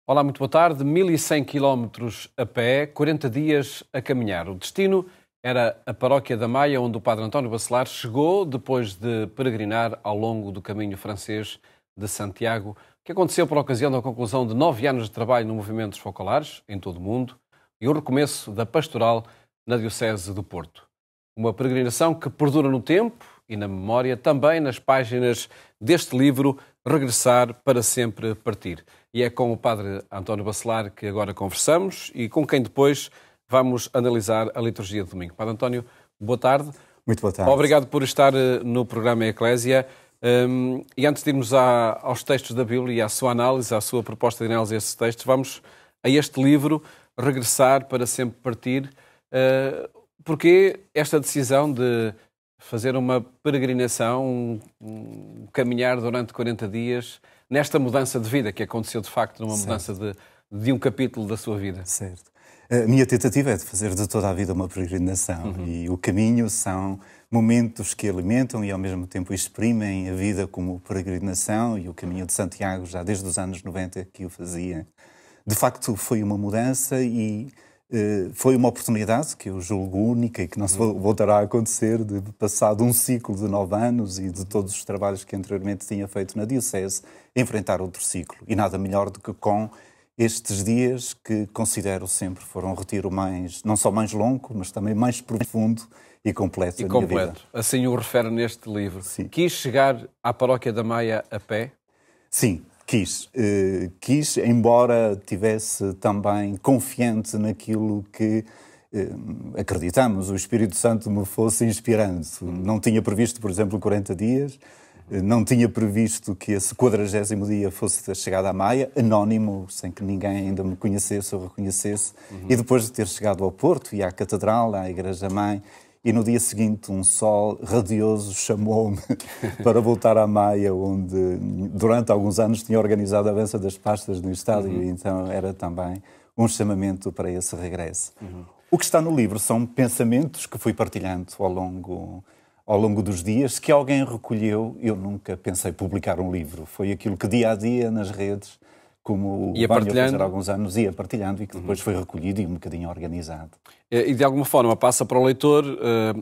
Olá, muito boa tarde. 1100 quilómetros a pé, 40 dias a caminhar. O destino era a Paróquia da Maia, onde o padre António Bacelar chegou depois de peregrinar ao longo do caminho francês de Santiago, que aconteceu por ocasião da conclusão de 9 anos de trabalho no movimento dos focolares em todo o mundo e o recomeço da pastoral na Diocese do Porto. Uma peregrinação que perdura no tempo e na memória, também nas páginas deste livro, Regressar para sempre partir. E é com o padre António Bacelar que agora conversamos e com quem depois vamos analisar a liturgia de domingo. Padre António, boa tarde. Muito boa tarde. Obrigado por estar no programa Eclésia. E antes de irmos aos textos da Bíblia e à sua análise, à sua proposta de análise a esses textos, vamos a este livro, Regressar para sempre partir. Porque esta decisão de fazer uma peregrinação, um caminhar durante 40 dias, nesta mudança de vida que aconteceu de facto numa mudança de um capítulo da sua vida? Certo. A minha tentativa é de fazer de toda a vida uma peregrinação e o caminho são momentos que alimentam e ao mesmo tempo exprimem a vida como peregrinação, e o caminho de Santiago já desde os anos 90 que o fazia. De facto foi uma mudança e foi uma oportunidade que eu julgo única e que não se voltará a acontecer, de passado um ciclo de 9 anos e de todos os trabalhos que anteriormente tinha feito na Diocese, enfrentar outro ciclo. E nada melhor do que com estes dias que considero sempre foram um retiro mais, não só mais longo, mas também mais profundo e completo da minha vida. Assim o refere neste livro. Sim. Quis chegar à Paróquia da Maia a pé? Sim. Quis, embora tivesse também confiante naquilo que acreditamos, o Espírito Santo me fosse inspirando. Não tinha previsto, por exemplo, 40 dias, não tinha previsto que esse 40º dia fosse a chegada à Maia, anónimo, sem que ninguém ainda me conhecesse ou reconhecesse, e depois de ter chegado ao Porto e à Catedral, à Igreja-Mãe, e no dia seguinte um sol radioso chamou-me para voltar à Maia, onde durante alguns anos tinha organizado a Dança das Pastas no estádio, e então era também um chamamento para esse regresso. O que está no livro são pensamentos que fui partilhando ao longo dos dias, que alguém recolheu. Eu nunca pensei publicar um livro, foi aquilo que dia a dia nas redes, como venho a fazer há alguns anos, ia partilhando e que depois foi recolhido e um bocadinho organizado. E de alguma forma passa para o leitor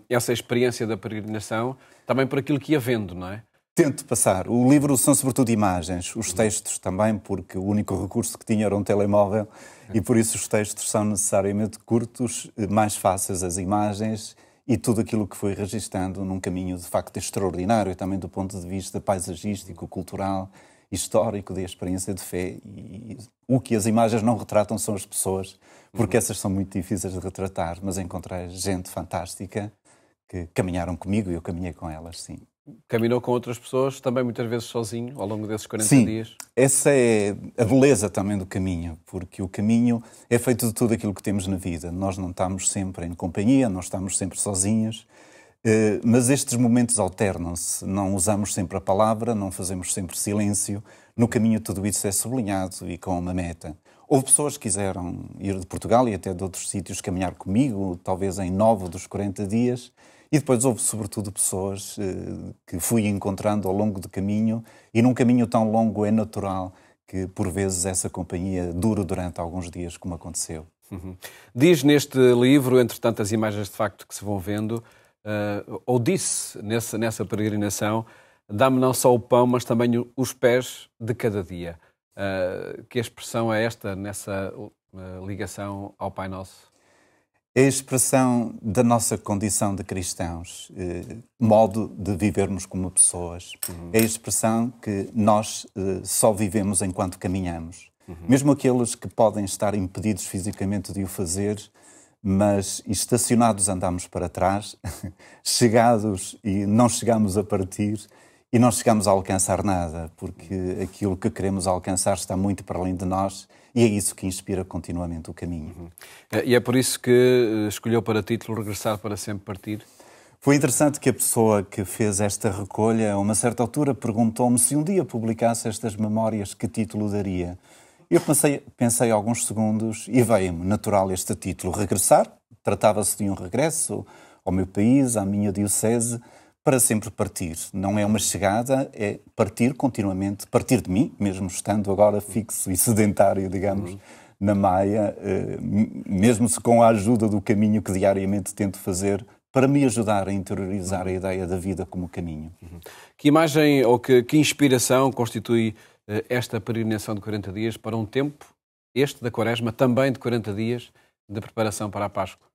essa experiência da peregrinação também por aquilo que ia vendo, não é? Tento passar. O livro são sobretudo imagens, os textos também, porque o único recurso que tinha era um telemóvel e por isso os textos são necessariamente curtos, mais fáceis as imagens e tudo aquilo que foi registando num caminho de facto extraordinário, também do ponto de vista paisagístico, cultural, histórico, da experiência de fé. E o que as imagens não retratam são as pessoas, porque essas são muito difíceis de retratar, mas encontrei gente fantástica que caminharam comigo e eu caminhei com elas, sim. Caminhou com outras pessoas, também muitas vezes sozinho, ao longo desses 40 dias? Sim, essa é a beleza também do caminho, porque o caminho é feito de tudo aquilo que temos na vida. Nós não estamos sempre em companhia, não estamos sempre sozinhos, mas estes momentos alternam-se. Não usamos sempre a palavra, não fazemos sempre silêncio. No caminho tudo isso é sublinhado e com uma meta. Houve pessoas que quiseram ir de Portugal e até de outros sítios caminhar comigo, talvez em 9 dos 40 dias. E depois houve, sobretudo, pessoas que fui encontrando ao longo do caminho. E num caminho tão longo é natural que, por vezes, essa companhia dure durante alguns dias, como aconteceu. Diz neste livro, entre tantas imagens de facto que se vão vendo, ou disse nessa peregrinação, dá-me não só o pão, mas também os pés de cada dia. Que expressão é esta nessa ligação ao Pai Nosso? É a expressão da nossa condição de cristãos, modo de vivermos como pessoas. É a expressão que nós só vivemos enquanto caminhamos. Mesmo aqueles que podem estar impedidos fisicamente de o fazer, mas estacionados andamos para trás, chegados e não chegamos a partir e não chegamos a alcançar nada, porque aquilo que queremos alcançar está muito para além de nós e é isso que inspira continuamente o caminho. E é por isso que escolheu para título Regressar para sempre partir? Foi interessante que a pessoa que fez esta recolha, a uma certa altura, perguntou-me se um dia publicasse estas memórias, que título daria. Eu pensei alguns segundos e veio-me natural este título, Regressar. Tratava-se de um regresso ao meu país, à minha diocese, para sempre partir. Não é uma chegada, é partir continuamente, partir de mim, mesmo estando agora fixo e sedentário, digamos, na Maia, mesmo se com a ajuda do caminho que diariamente tento fazer para me ajudar a interiorizar a ideia da vida como caminho. Que imagem ou que inspiração constitui esta peregrinação de 40 dias para um tempo, este da Quaresma, também de 40 dias de preparação para a Páscoa?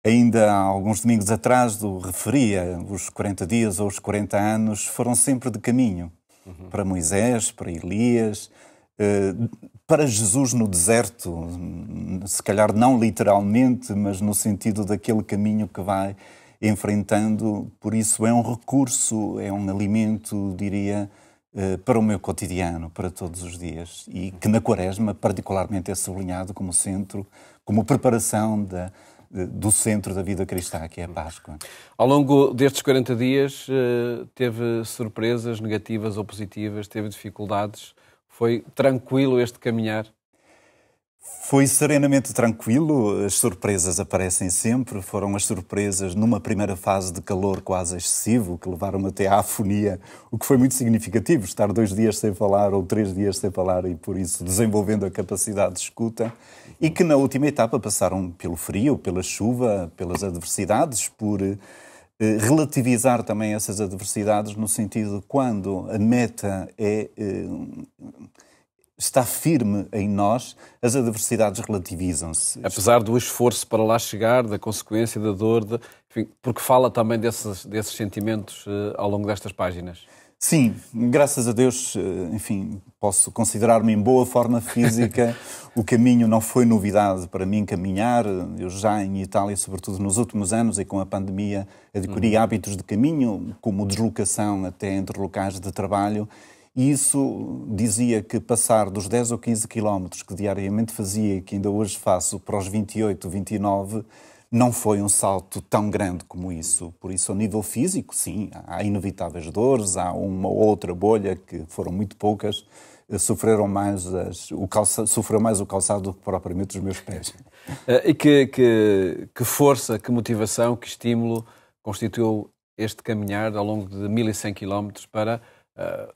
Ainda há alguns domingos atrás referia, os 40 dias ou os 40 anos foram sempre de caminho. Para Moisés, para Elias, para Jesus no deserto, se calhar não literalmente, mas no sentido daquele caminho que vai enfrentando. Por isso é um recurso, é um alimento, diria, para o meu cotidiano, para todos os dias. E que na Quaresma particularmente é sublinhado como centro, como preparação do centro da vida cristã, que é a Páscoa. Ao longo destes 40 dias, teve surpresas negativas ou positivas, teve dificuldades? Foi tranquilo este caminhar? Foi serenamente tranquilo, as surpresas aparecem sempre, foram as surpresas numa primeira fase de calor quase excessivo, que levaram até à afonia, o que foi muito significativo, estar 2 dias sem falar ou 3 dias sem falar e por isso desenvolvendo a capacidade de escuta, e que na última etapa passaram pelo frio, pela chuva, pelas adversidades, por relativizar também essas adversidades no sentido de quando a meta está firme em nós, as adversidades relativizam-se. Apesar do esforço para lá chegar, da consequência, da dor, enfim, porque fala também desses sentimentos ao longo destas páginas. Sim, graças a Deus, enfim, posso considerar-me em boa forma física. O caminho não foi novidade para mim caminhar. Eu já em Itália, sobretudo nos últimos anos e com a pandemia, adquiri hábitos de caminho, como deslocação até entre locais de trabalho. E isso dizia que passar dos 10 ou 15 quilómetros que diariamente fazia e que ainda hoje faço para os 28, 29, não foi um salto tão grande como isso. Por isso, ao nível físico, sim, há inevitáveis dores, há uma ou outra bolha, que foram muito poucas, sofreu mais o calçado do que propriamente os meus pés. E que força, que motivação, que estímulo constituiu este caminhar ao longo de 1100 quilómetros para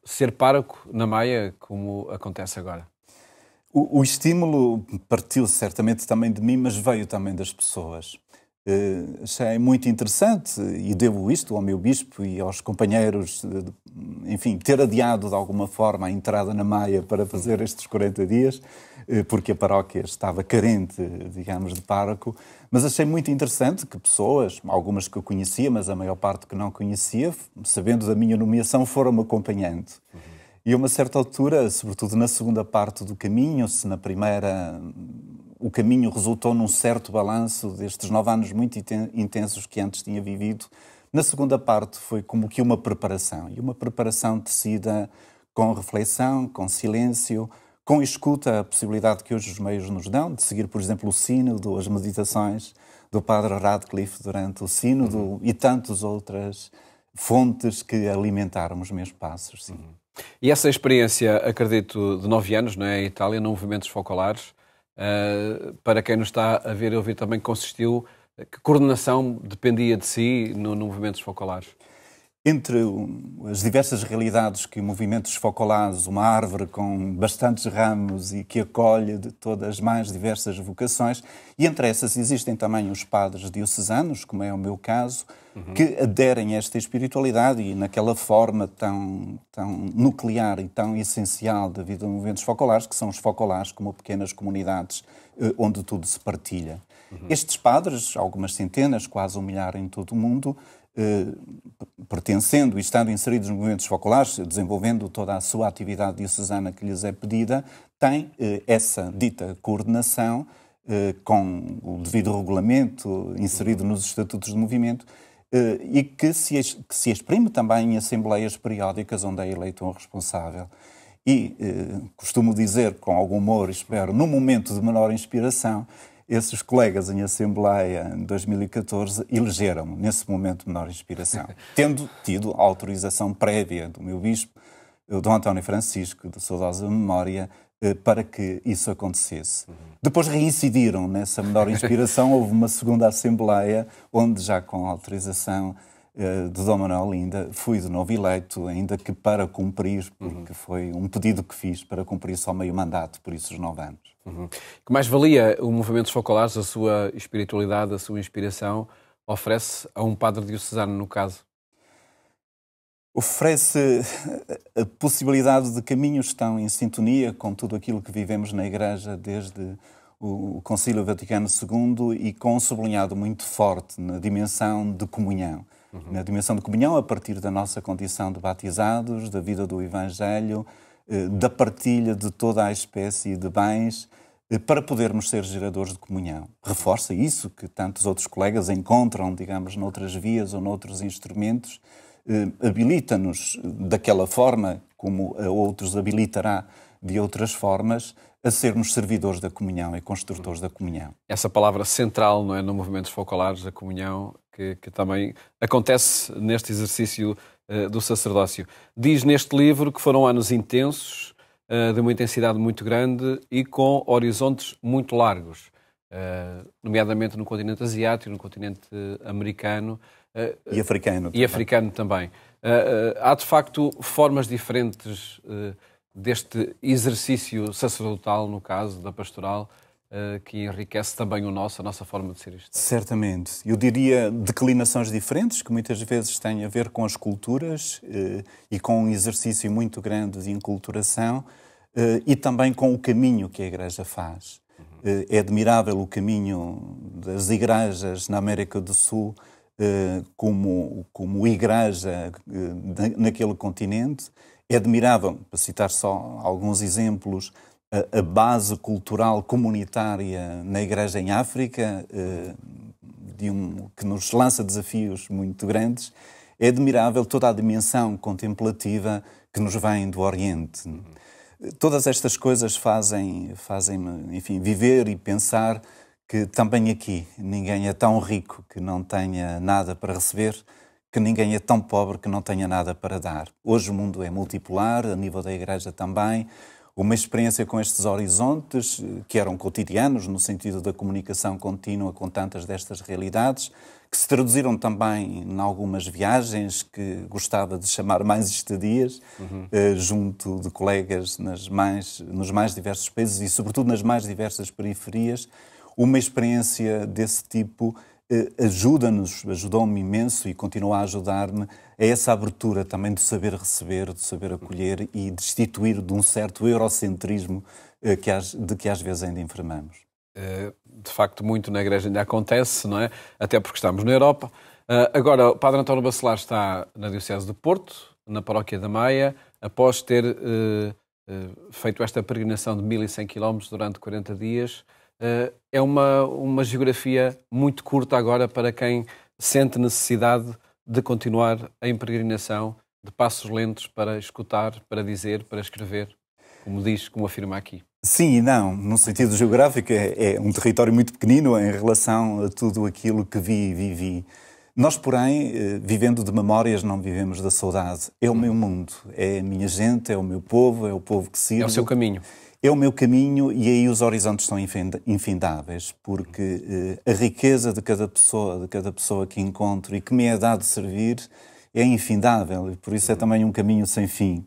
ser pároco na Maia, como acontece agora? O estímulo partiu certamente também de mim, mas veio também das pessoas. Achei muito interessante, e devo isto ao meu bispo e aos companheiros, enfim, ter adiado de alguma forma a entrada na Maia para fazer estes 40 dias, porque a paróquia estava carente, digamos, de pároco. Mas achei muito interessante que pessoas, algumas que eu conhecia, mas a maior parte que não conhecia, sabendo da minha nomeação, foram-me acompanhando. E a uma certa altura, sobretudo na segunda parte do caminho, se na primeira o caminho resultou num certo balanço destes 9 anos muito intensos que antes tinha vivido, na segunda parte foi como que uma preparação. E uma preparação tecida com reflexão, com silêncio, com escuta, a possibilidade que hoje os meios nos dão, de seguir, por exemplo, o sínodo, as meditações do Padre Radcliffe durante o sínodo e tantas outras fontes que alimentaram os meus passos. Sim. E essa experiência, acredito, de 9 anos, não é, em Itália, no Movimentos Focolares, para quem nos está a ver e ouvir também, consistiu, que coordenação dependia de si no Movimentos Focolares? Entre as diversas realidades que o Movimentos Focolares, uma árvore com bastantes ramos e que acolhe de todas as mais diversas vocações, e entre essas existem também os padres diocesanos, como é o meu caso, que aderem a esta espiritualidade e naquela forma tão nuclear e tão essencial da vida de Movimentos Focolares, que são os focolares como pequenas comunidades onde tudo se partilha. Estes padres, algumas centenas, quase 1 milhar em todo o mundo, pertencendo e estando inseridos nos movimentos focolares, desenvolvendo toda a sua atividade diocesana que lhes é pedida, têm essa dita coordenação com o devido regulamento inserido nos estatutos de movimento e que se exprime também em assembleias periódicas onde é eleito um responsável. E costumo dizer, com algum humor, espero, num momento de menor inspiração, esses colegas em Assembleia, em 2014, elegeram-me, nesse momento de menor inspiração, tendo tido a autorização prévia do meu bispo, o Dom António Francisco, de saudosa memória, para que isso acontecesse. Depois reincidiram nessa menor inspiração, houve uma segunda Assembleia, onde já com autorização de Dom Manuel Olinda, fui de novo eleito, ainda que para cumprir, porque foi um pedido que fiz para cumprir só meio mandato, por isso os 9 anos. Que mais valia o Movimentos Focolares, a sua espiritualidade, a sua inspiração, oferece a um padre diocesano, no caso? Oferece a possibilidade de caminhos que estão em sintonia com tudo aquilo que vivemos na Igreja desde o Concílio Vaticano II e com um sublinhado muito forte na dimensão de comunhão. Na dimensão de comunhão a partir da nossa condição de batizados, da vida do Evangelho, da partilha de toda a espécie de bens, para podermos ser geradores de comunhão. Reforça isso que tantos outros colegas encontram, digamos, noutras vias ou noutros instrumentos, habilita-nos daquela forma, como a outros habilitará de outras formas, a sermos servidores da comunhão e construtores da comunhão. Essa palavra central, não é, no Movimentos Focolares, a comunhão, que também acontece neste exercício do sacerdócio. Diz neste livro que foram anos intensos, de uma intensidade muito grande e com horizontes muito largos, nomeadamente no continente asiático, no continente americano. E africano. E africano também. Há, de facto, formas diferentes deste exercício sacerdotal, no caso da pastoral, que enriquece também a nossa forma de ser isto. Certamente. Eu diria declinações diferentes, que muitas vezes têm a ver com as culturas e com um exercício muito grande de enculturação e também com o caminho que a Igreja faz. É admirável o caminho das igrejas na América do Sul como igreja naquele continente. É admirável, para citar só alguns exemplos, a base cultural comunitária na Igreja em África, que nos lança desafios muito grandes. É admirável toda a dimensão contemplativa que nos vem do Oriente. Todas estas coisas fazem-me, enfim, viver e pensar que também aqui ninguém é tão rico que não tenha nada para receber, que ninguém é tão pobre que não tenha nada para dar. Hoje o mundo é multipolar, a nível da Igreja também. Uma experiência com estes horizontes, que eram cotidianos, no sentido da comunicação contínua com tantas destas realidades, que se traduziram também em algumas viagens que gostava de chamar mais estadias, junto de colegas nos mais diversos países e, sobretudo, nas mais diversas periferias. Uma experiência desse tipo ajudou-me imenso e continua a ajudar-me a essa abertura também de saber receber, de saber acolher e destituir de um certo eurocentrismo de que às vezes ainda enfermamos. De facto, muito na Igreja ainda acontece, não é? Até porque estamos na Europa. Agora, o Padre António Bacelar está na Diocese de Porto, na Paróquia da Maia, após ter feito esta peregrinação de 1100 km durante 40 dias. É uma geografia muito curta agora para quem sente necessidade de continuar em peregrinação, de passos lentos para escutar, para dizer, para escrever, como afirma aqui. Sim e não. No sentido geográfico, é um território muito pequenino em relação a tudo aquilo que vi e vivi. Nós, porém, vivendo de memórias, não vivemos da saudade. É o meu mundo, é a minha gente, é o meu povo, é o povo que sirvo. É o seu caminho. É o meu caminho e aí os horizontes são infindáveis, porque a riqueza de cada pessoa que encontro e que me é dado servir é infindável e por isso é também um caminho sem fim.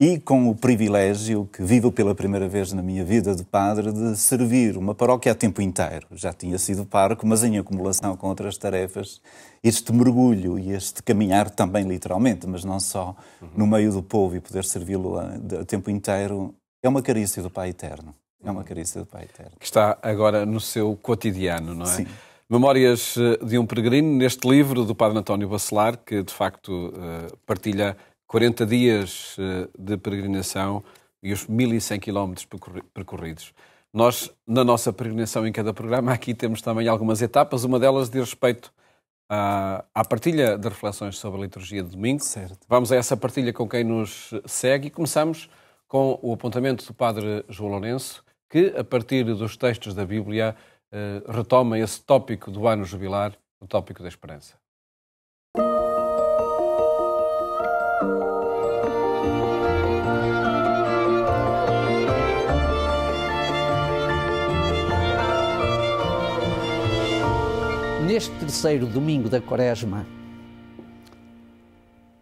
E com o privilégio que vivo pela primeira vez na minha vida de padre de servir uma paróquia a tempo inteiro. Já tinha sido pároco, mas em acumulação com outras tarefas, este mergulho e este caminhar também literalmente, mas não só no meio do povo e poder servi-lo a tempo inteiro, é uma carícia do Pai Eterno. É uma carícia do Pai Eterno. Que está agora no seu cotidiano, não é? Sim. Memórias de um peregrino, neste livro do Padre António Bacelar, que de facto partilha 40 dias de peregrinação e os 1100 km percorridos. Nós, na nossa peregrinação em cada programa, aqui temos também algumas etapas. Uma delas diz respeito à partilha de reflexões sobre a liturgia de domingo. Certo. Vamos a essa partilha com quem nos segue e começamos com o apontamento do Padre João Lourenço, que, a partir dos textos da Bíblia, retoma esse tópico do ano jubilar, o tópico da esperança. Neste terceiro domingo da Quaresma,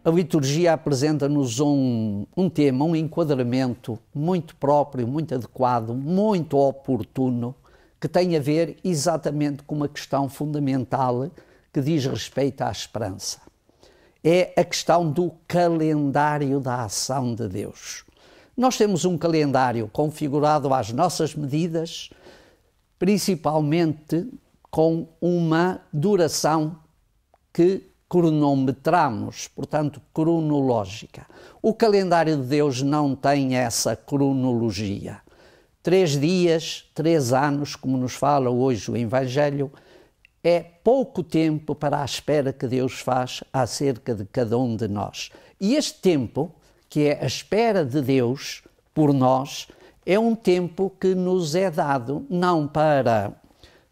A liturgia apresenta-nos um tema, um enquadramento muito próprio, muito adequado, muito oportuno, que tem a ver exatamente com uma questão fundamental que diz respeito à esperança. É a questão do calendário da ação de Deus. Nós temos um calendário configurado às nossas medidas, principalmente com uma duração que cronometramos, portanto, cronológica. O calendário de Deus não tem essa cronologia. 3 dias, 3 anos, como nos fala hoje o Evangelho, é pouco tempo para a espera que Deus faz acerca de cada um de nós. E este tempo, que é a espera de Deus por nós, é um tempo que nos é dado não para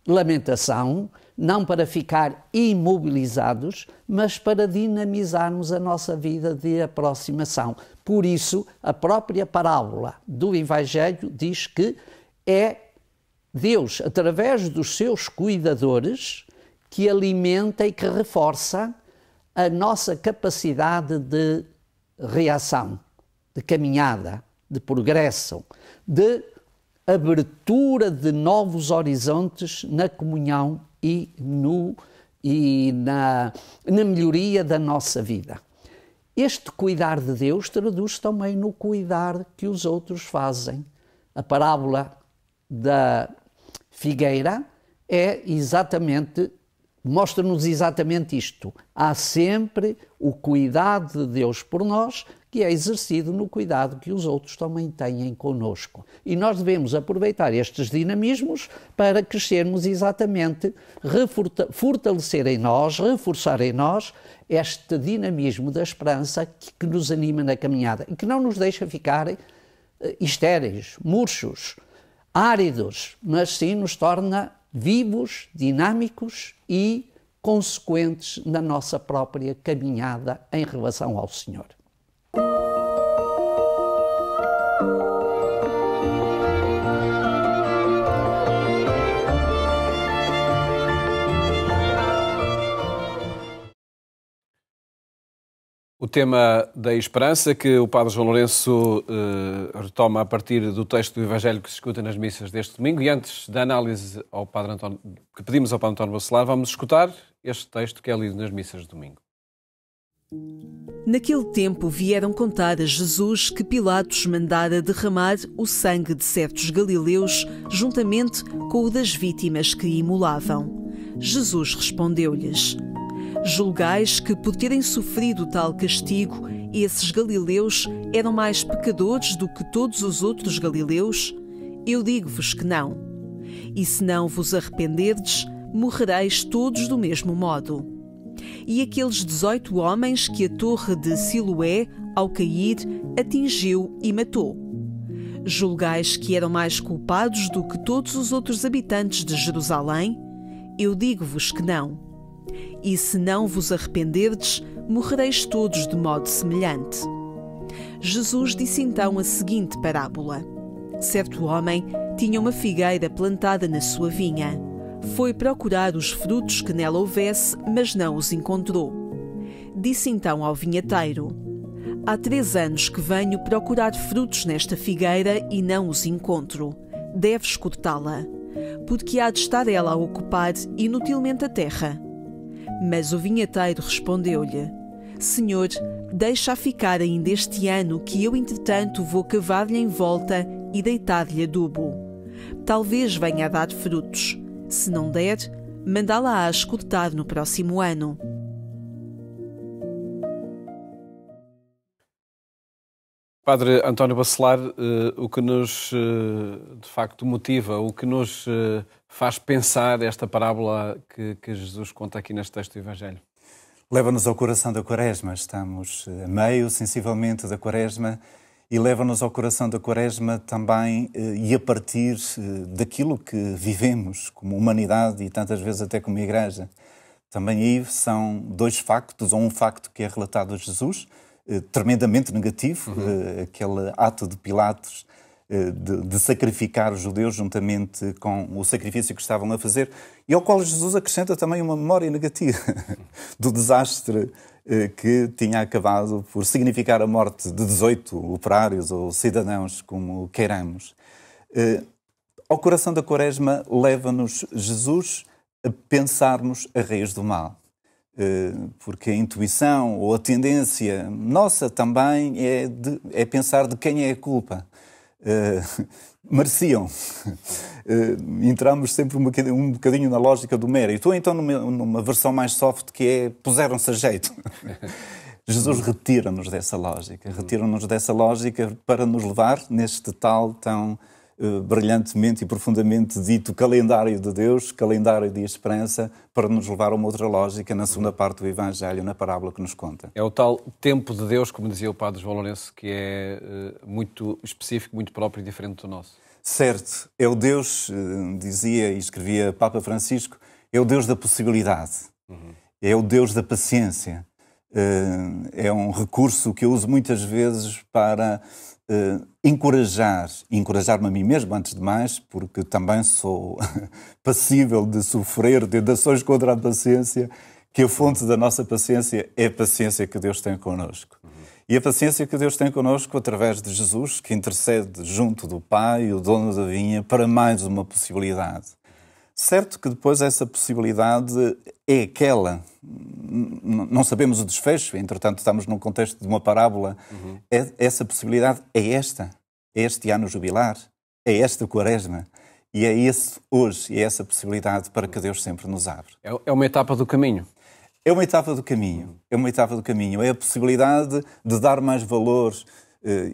lamentação, não para ficar imobilizados, mas para dinamizarmos a nossa vida de aproximação. Por isso, a própria parábola do Evangelho diz que é Deus, através dos seus cuidadores, que alimenta e que reforça a nossa capacidade de reação, de caminhada, de progresso, de abertura de novos horizontes na comunhão e na melhoria da nossa vida. Este cuidar de Deus traduz também no cuidar que os outros fazem. A parábola da figueira mostra-nos exatamente isto. Há sempre o cuidado de Deus por nós, que é exercido no cuidado que os outros também têm connosco. E nós devemos aproveitar estes dinamismos para crescermos exatamente, fortalecer em nós, reforçar em nós este dinamismo da esperança que nos anima na caminhada e que não nos deixa ficar estéreis, murchos, áridos, mas sim nos torna vivos, dinâmicos e consequentes na nossa própria caminhada em relação ao Senhor. O tema da esperança que o Padre João Lourenço retoma a partir do texto do Evangelho que se escuta nas missas deste domingo. E antes da análise ao Padre António, que pedimos ao Padre António Bacelar, vamos escutar este texto que é lido nas missas de domingo. Naquele tempo vieram contar a Jesus que Pilatos mandara derramar o sangue de certos galileus juntamente com o das vítimas que imolavam. Jesus respondeu-lhes: julgais que, por terem sofrido tal castigo, esses galileus eram mais pecadores do que todos os outros galileus? Eu digo-vos que não. E se não vos arrependerdes, morrereis todos do mesmo modo. E aqueles 18 homens que a torre de Siloé, ao cair, atingiu e matou, julgais que eram mais culpados do que todos os outros habitantes de Jerusalém? Eu digo-vos que não. E se não vos arrependerdes, morrereis todos de modo semelhante. Jesus disse então a seguinte parábola. Certo homem tinha uma figueira plantada na sua vinha. Foi procurar os frutos que nela houvesse, mas não os encontrou. Disse então ao vinhateiro: há 3 anos que venho procurar frutos nesta figueira e não os encontro. Deves cortá-la, porque há de estar ela a ocupar inutilmente a terra. Mas o vinhateiro respondeu-lhe: Senhor, deixa-a ficar ainda este ano, que eu, entretanto, vou cavar-lhe em volta e deitar-lhe adubo. Talvez venha a dar frutos. Se não der, mandá-la-ás cortar no próximo ano. Padre António Bacelar, o que nos, de facto, motiva, o que nos faz pensar esta parábola que Jesus conta aqui neste texto do Evangelho? Leva-nos ao coração da Quaresma. Estamos a meio, sensivelmente, da Quaresma, e leva-nos ao coração da Quaresma também e a partir daquilo que vivemos como humanidade e tantas vezes até como Igreja. Também aí são 2 factos, ou um facto que é relatado a Jesus, tremendamente negativo, aquele ato de Pilatos de sacrificar os judeus juntamente com o sacrifício que estavam a fazer, e ao qual Jesus acrescenta também uma memória negativa do desastre que tinha acabado por significar a morte de 18 operários ou cidadãos, como queiramos. Ao coração da Quaresma leva-nos Jesus a pensarmos a raiz do mal. Porque a intuição ou a tendência nossa também é pensar de quem é a culpa. Mereciam. Entramos sempre um bocadinho na lógica do mérito. Ou então numa versão mais soft, que é puseram-se a jeito. Jesus retira-nos dessa lógica. Retira-nos dessa lógica para nos levar neste tal tão brilhantemente e profundamente dito calendário de Deus, calendário de esperança, para nos levar a uma outra lógica na segunda parte do Evangelho, na parábola que nos conta. É o tal tempo de Deus, como dizia o Padre João Lourenço, que é muito específico, muito próprio e diferente do nosso. Certo, é o Deus, dizia e escrevia Papa Francisco, é o Deus da possibilidade, é o Deus da paciência. É um recurso que eu uso muitas vezes para encorajar-me a mim mesmo, antes de mais, porque também sou passível de sofrer tentações contra a paciência, que a fonte da nossa paciência é a paciência que Deus tem connosco. E a paciência que Deus tem connosco através de Jesus, que intercede junto do Pai, o dono da vinha, para mais uma possibilidade. Certo que depois essa possibilidade é aquela, não sabemos o desfecho, entretanto estamos num contexto de uma parábola, essa possibilidade é este ano jubilar, é esta Quaresma, e é esse hoje, é essa possibilidade para que Deus sempre nos abre. É uma etapa do caminho. É uma etapa do caminho, é a possibilidade de dar mais valor,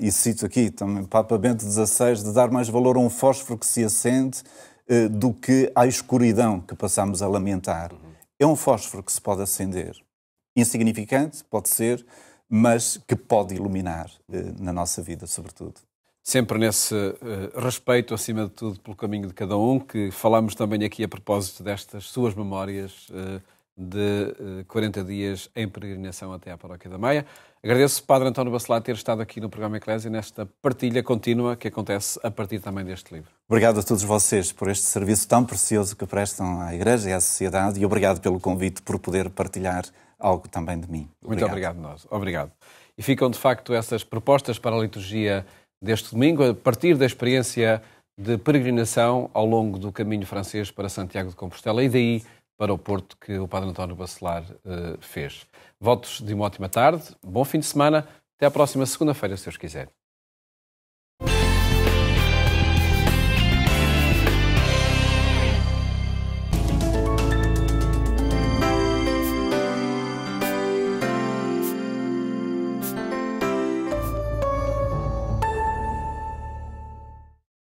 e cito aqui também Papa Bento XVI, de dar mais valor a um fósforo que se acende do que à escuridão que passamos a lamentar. É um fósforo que se pode acender. Insignificante, pode ser, mas que pode iluminar na nossa vida, sobretudo. Sempre nesse respeito, acima de tudo, pelo caminho de cada um, que falamos também aqui a propósito destas suas memórias de 40 dias em peregrinação até à Paróquia da Maia. Agradeço, Padre António Bacelar, ter estado aqui no programa Eclésia, nesta partilha contínua que acontece a partir também deste livro. Obrigado a todos vocês por este serviço tão precioso que prestam à Igreja e à sociedade, e obrigado pelo convite por poder partilhar algo também de mim. Muito obrigado nós. Obrigado. E ficam, de facto, essas propostas para a liturgia deste domingo, a partir da experiência de peregrinação ao longo do caminho francês para Santiago de Compostela e daí para o Porto que o Padre António Bacelar fez. Votos de uma ótima tarde, bom fim de semana, até à próxima segunda-feira, se Deus quiser.